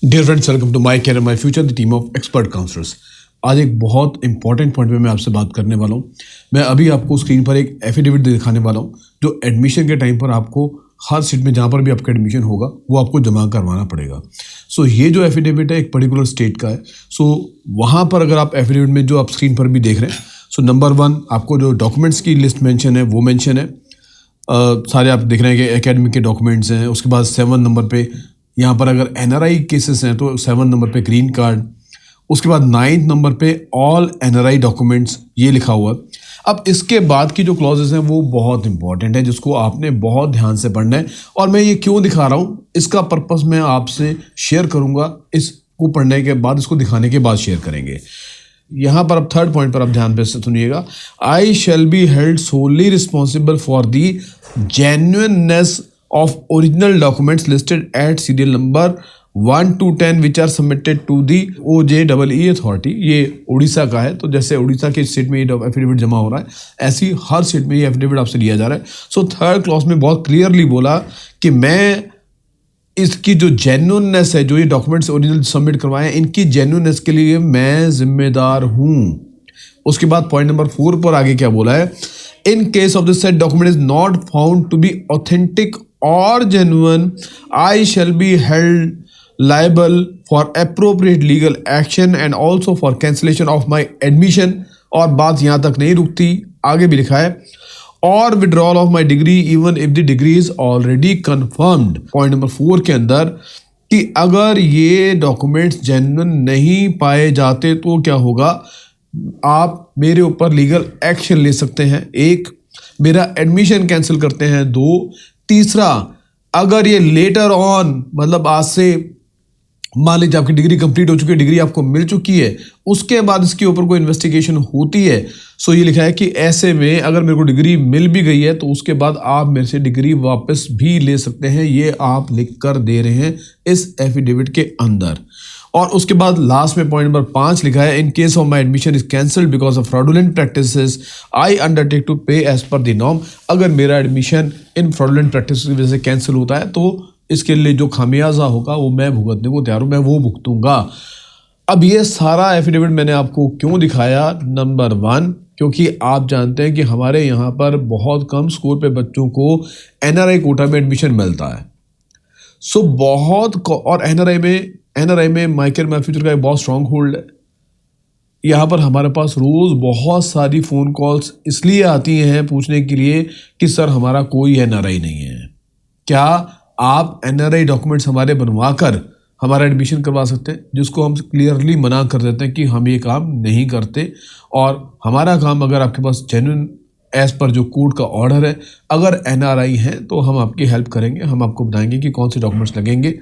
Dear friends, welcome to my career my future, the team of expert counsellors. आज एक बहुत important point पे मैं आपसे बात करने वाला हूँ। मैं अभी आपको स्क्रीन पर एक एफिडेविट दिखाने वाला हूँ जो एडमिशन के टाइम पर आपको हर सीट में जहाँ पर भी आपका एडमिशन होगा वो आपको जमा करवाना पड़ेगा। सो ये जो एफिडेविट है एक पर्टिकुलर स्टेट का है। सो वहाँ पर अगर आप एफिडेविट में जो आप स्क्रीन पर भी देख रहे हैं, सो नंबर 1 आपको जो डॉक्यूमेंट्स की लिस्ट मेंशन है वो मेंशन है। सारे आप देख रहे हैं कि एकेडमिक के डॉक्यूमेंट्स हैं। उसके बाद 7 नंबर पे यहाँ पर अगर एनआरआई केसेस हैं तो 7 नंबर पे ग्रीन कार्ड। उसके बाद 9th नंबर पे ऑल एनआरआई डॉक्यूमेंट्स ये लिखा हुआ है। अब इसके बाद की जो क्लॉजेस हैं वो बहुत इंपॉर्टेंट है जिसको आपने बहुत ध्यान से पढ़ना है। और मैं ये क्यों दिखा रहा हूँ इसका पर्पस मैं आपसे शेयर करूँगा। इसको पढ़ने के बाद, इसको दिखाने के बाद शेयर करेंगे। यहाँ पर अब 3rd पॉइंट पर आप ध्यान पे सुनिएगा। I shall be held solely responsible for the genuineness of original documents listed at serial number 1 to 10 which are submitted to the OJEE authority। ये उड़ीसा का है, तो जैसे उड़ीसा के स्टेट में ये एफिडेविट जमा हो रहा है ऐसी हर स्टेट में ये एफिडेविट आपसे लिया जा रहा है। सो 3rd क्लॉज में बहुत क्लियरली बोला कि मैं इसकी जो जेन्युइननेस है, जो ये डॉक्यूमेंट्स ओरिजिनल सबमिट करवाए हैं, इनकी जेन्युइननेस के लिए मैं जिम्मेदार हूँ। उसके बाद पॉइंट नंबर 4 पर आगे क्या बोला है, in case of this set document is not found to be authentic or genuine, I shall be held liable for appropriate legal action and also for cancellation of my admission। और बात यहाँ तक नहीं रुकती, आगे भी लिखा है और withdrawal of my degree even if the degree is already confirmed। Point number 4 के अंदर कि अगर ये डॉक्यूमेंट्स जेन्युइन नहीं पाए जाते तो क्या होगा, आप मेरे ऊपर लीगल एक्शन ले सकते हैं। 1, मेरा एडमिशन कैंसिल करते हैं। 2, तीसरा, अगर ये लेटर ऑन मतलब आज से मान लीजिए आपकी डिग्री कंप्लीट हो चुकी है, डिग्री आपको मिल चुकी है, उसके बाद इसके ऊपर कोई इन्वेस्टिगेशन होती है, सो ये लिखा है कि ऐसे में अगर मेरे को डिग्री मिल भी गई है तो उसके बाद आप मेरे से डिग्री वापस भी ले सकते हैं। ये आप लिख कर दे रहे हैं इस एफिडेविट के अंदर। और उसके बाद लास्ट में पॉइंट नंबर 5 लिखा है, in case of my admission is cancelled because of fraudulent practices I undertake to pay as per the norm. अगर मेरा एडमिशन इन फ्रॉडुलेंट प्रैक्टिस की वजह से कैंसिल होता है तो इसके लिए जो खामियाजा होगा वो मैं भुगतने को तैयार हूँ, मैं वो भुगतूंगा। अब ये सारा एफिडेविट मैंने आपको क्यों दिखाया, नंबर 1 क्योंकि आप जानते हैं कि हमारे यहाँ पर बहुत कम स्कोर पे बच्चों को एनआरआई कोटा में एडमिशन मिलता है। सो बहुत, और एनआरआई में माय कैरियर माय फ्यूचर का एक बहुत स्ट्रॉन्ग होल्ड है। यहाँ पर हमारे पास रोज़ बहुत सारी फ़ोन कॉल्स इसलिए आती हैं पूछने के लिए कि सर हमारा कोई एनआरआई नहीं है, क्या आप एनआरआई डॉक्यूमेंट्स हमारे बनवा कर हमारा एडमिशन करवा सकते हैं, जिसको हम क्लियरली मना कर देते हैं कि हम ये काम नहीं करते। और हमारा काम, अगर आपके पास जेन्युइन एज पर जो कोर्ट का ऑर्डर है, अगर एनआरआई हैं तो हम आपकी हेल्प करेंगे, हम आपको बताएंगे कि कौन से डॉक्यूमेंट्स लगेंगे,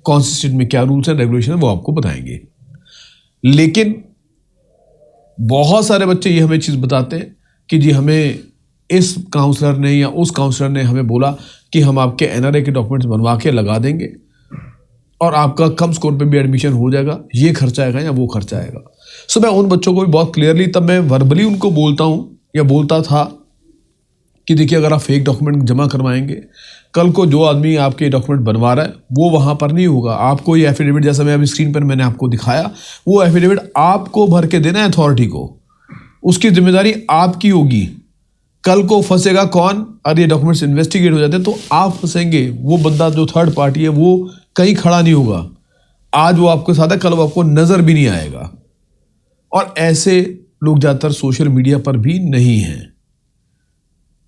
कौन सी स्टेट में क्या रूल्स एंड रेगुलेशन है वो आपको बताएंगे। लेकिन बहुत सारे बच्चे ये हमें चीज़ बताते हैं कि जी हमें इस काउंसलर ने या उस काउंसलर ने हमें बोला कि हम आपके एनआरआई के डॉक्यूमेंट्स बनवा के लगा देंगे और आपका कम स्कोर पे भी एडमिशन हो जाएगा, ये खर्चा आएगा या वो खर्चा आएगा। सो मैं उन बच्चों को भी बहुत क्लियरली, तब मैं वर्बली उनको बोलता हूँ या बोलता था कि देखिए अगर आप फेक डॉक्यूमेंट जमा करवाएंगे, कल को जो आदमी आपके डॉक्यूमेंट बनवा रहा है वो वहाँ पर नहीं होगा। आपको ये एफिडेविट, जैसा मैं अभी स्क्रीन पर मैंने आपको दिखाया, वो एफिडेविट आपको भर के देना है अथॉरिटी को, उसकी जिम्मेदारी आपकी होगी। कल को फंसेगा कौन, अगर ये डॉक्यूमेंट्स इन्वेस्टिगेट हो जाते हैं तो आप फंसेंगे। वो बंदा जो 3rd पार्टी है वो कहीं खड़ा नहीं होगा, आज वो आपके साथ है, कल वो आपको नज़र भी नहीं आएगा। और ऐसे लोग ज़्यादातर सोशल मीडिया पर भी नहीं हैं,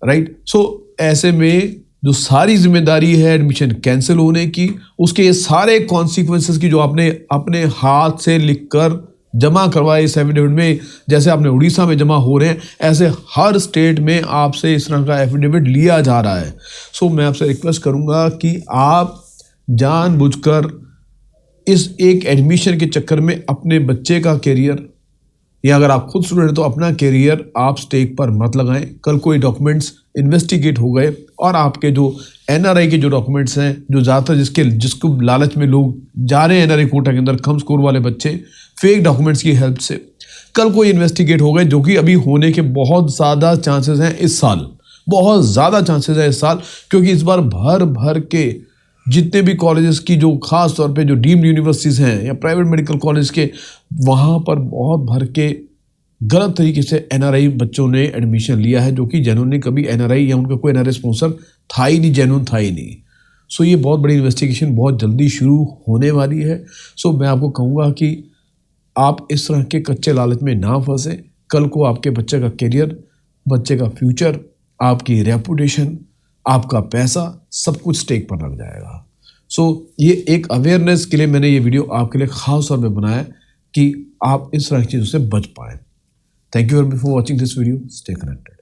राइट। सो ऐसे में जो सारी जिम्मेदारी है एडमिशन कैंसिल होने की, उसके ये सारे कॉन्सिक्वेंसेस की जो आपने अपने हाथ से लिखकर जमा करवाए इस एफिडेविट में, जैसे आपने उड़ीसा में जमा हो रहे हैं, ऐसे हर स्टेट में आपसे इस तरह का एफिडेविट लिया जा रहा है। सो मैं आपसे रिक्वेस्ट करूंगा कि आप जानबूझकर इस एक एडमिशन के चक्कर में अपने बच्चे का करियर, या अगर आप खुद स्टूडेंट तो अपना करियर आप स्टेक पर मत लगाएं। कल कोई डॉक्यूमेंट्स इन्वेस्टिगेट हो गए और आपके जो एनआरआई के जो डॉक्यूमेंट्स हैं, जो ज़्यादातर जिसको लालच में लोग जा रहे हैं एनआरआई कोटा के अंदर, कम स्कोर वाले बच्चे फेक डॉक्यूमेंट्स की हेल्प से, कल कोई इन्वेस्टिगेट हो गए, जो कि अभी होने के बहुत ज़्यादा चांसेस हैं इस साल, बहुत ज़्यादा चांसेस हैं इस साल, क्योंकि इस बार भर भर के जितने भी कॉलेजेस की जो खास तौर पे जो डीम्ड यूनिवर्सिटीज़ हैं या प्राइवेट मेडिकल कॉलेज के, वहाँ पर बहुत भर के गलत तरीके से एनआरआई बच्चों ने एडमिशन लिया है, जो कि जेन्युइनली कभी एनआरआई या उनका कोई एनआरआई स्पॉन्सर था ही नहीं, जेन्युइन था ही नहीं। सो ये बहुत बड़ी इन्वेस्टिगेशन बहुत जल्दी शुरू होने वाली है। सो मैं आपको कहूँगा कि आप इस तरह के कच्चे लालच में ना फंसे। कल को आपके बच्चे का करियर, बच्चे का फ्यूचर, आपकी रेपुटेशन, आपका पैसा, सब कुछ स्टेक पर लग जाएगा। सो ये एक अवेयरनेस के लिए मैंने ये वीडियो आपके लिए खास तौर पे बनाया कि आप इस तरह की चीज़ों से बच पाएँ। Thank you very much for watching this video. Stay connected.